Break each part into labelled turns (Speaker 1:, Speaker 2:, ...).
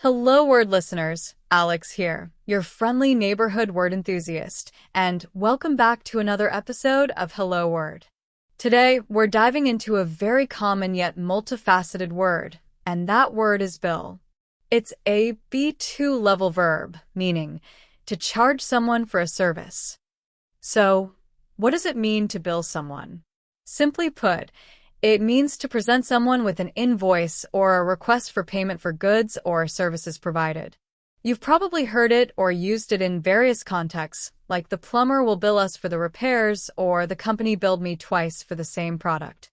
Speaker 1: Hello, word listeners. Alex here, your friendly neighborhood word enthusiast, and welcome back to another episode of Hello Word. Today, we're diving into a very common yet multifaceted word, and that word is bill. It's a B2 level verb, meaning to charge someone for a service. So, what does it mean to bill someone? Simply put, it means to present someone with an invoice or a request for payment for goods or services provided. You've probably heard it or used it in various contexts, like the plumber will bill us for the repairs or the company billed me twice for the same product.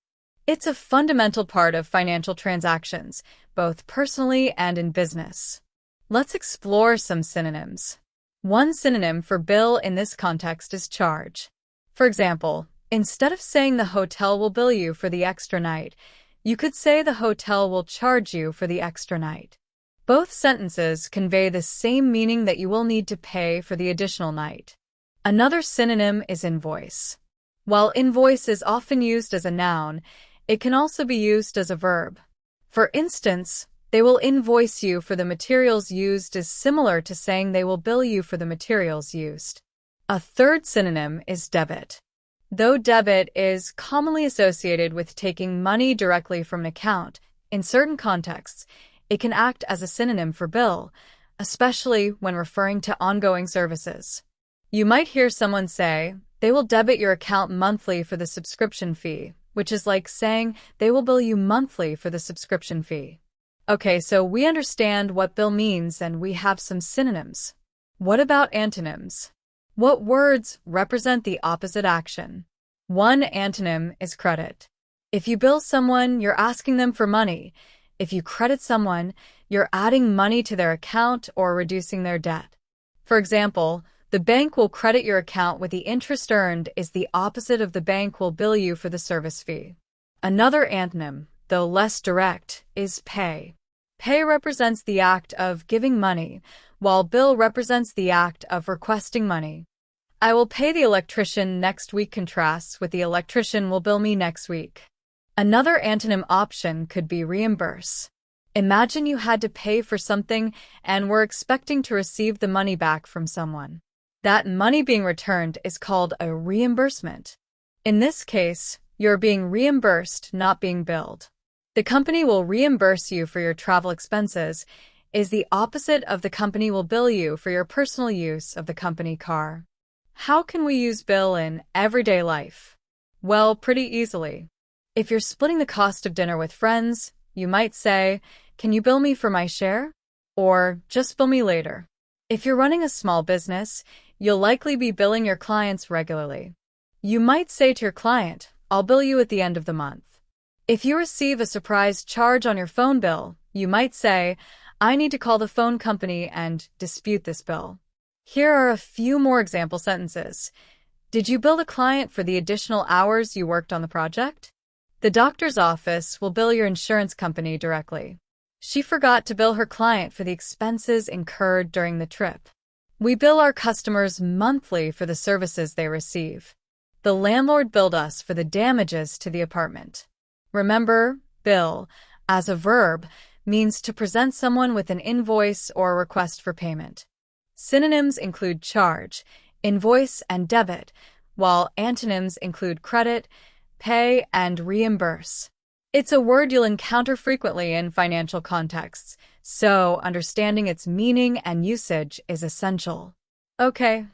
Speaker 1: It's a fundamental part of financial transactions, both personally and in business. Let's explore some synonyms. One synonym for bill in this context is charge. For example, instead of saying the hotel will bill you for the extra night, you could say the hotel will charge you for the extra night. Both sentences convey the same meaning that you will need to pay for the additional night. Another synonym is invoice. While invoice is often used as a noun, it can also be used as a verb. For instance, they will invoice you for the materials used is similar to saying they will bill you for the materials used. A third synonym is debit. Though debit is commonly associated with taking money directly from an account, in certain contexts, it can act as a synonym for bill, especially when referring to ongoing services. You might hear someone say, they will debit your account monthly for the subscription fee, which is like saying they will bill you monthly for the subscription fee. Okay, so we understand what bill means and we have some synonyms. What about antonyms? What words represent the opposite action? One antonym is credit. If you bill someone, you're asking them for money. If you credit someone, you're adding money to their account or reducing their debt. For example, the bank will credit your account with the interest earned is the opposite of the bank will bill you for the service fee. Another antonym, though less direct, is pay. Pay represents the act of giving money, while bill represents the act of requesting money. I will pay the electrician next week contrasts with the electrician will bill me next week. Another antonym option could be reimburse. Imagine you had to pay for something and were expecting to receive the money back from someone. That money being returned is called a reimbursement. In this case, you're being reimbursed, not being billed. The company will reimburse you for your travel expenses is the opposite of the company will bill you for your personal use of the company car. How can we use bill in everyday life? Well, pretty easily. If you're splitting the cost of dinner with friends, you might say, "Can you bill me for my share?" Or, "Just bill me later." If you're running a small business, you'll likely be billing your clients regularly. You might say to your client, "I'll bill you at the end of the month." If you receive a surprise charge on your phone bill, you might say, "I need to call the phone company and dispute this bill." Here are a few more example sentences. Did you bill the client for the additional hours you worked on the project? The doctor's office will bill your insurance company directly. She forgot to bill her client for the expenses incurred during the trip. We bill our customers monthly for the services they receive. The landlord billed us for the damages to the apartment. Remember, bill, as a verb, means to present someone with an invoice or a request for payment. Synonyms include charge, invoice, and debit, while antonyms include credit, pay, and reimburse. It's a word you'll encounter frequently in financial contexts, so understanding its meaning and usage is essential. Okay,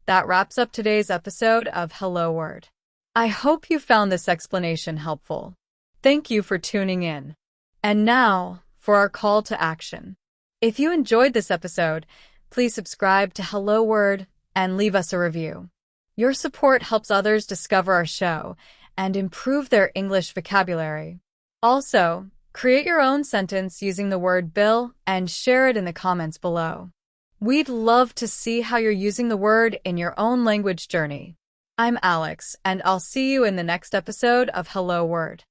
Speaker 1: that wraps up today's episode of Hello Word. I hope you found this explanation helpful. Thank you for tuning in. And now, for our call to action. If you enjoyed this episode, please subscribe to Hello Word and leave us a review. Your support helps others discover our show and improve their English vocabulary. Also, create your own sentence using the word bill and share it in the comments below. We'd love to see how you're using the word in your own language journey. I'm Alex, and I'll see you in the next episode of Hello Word.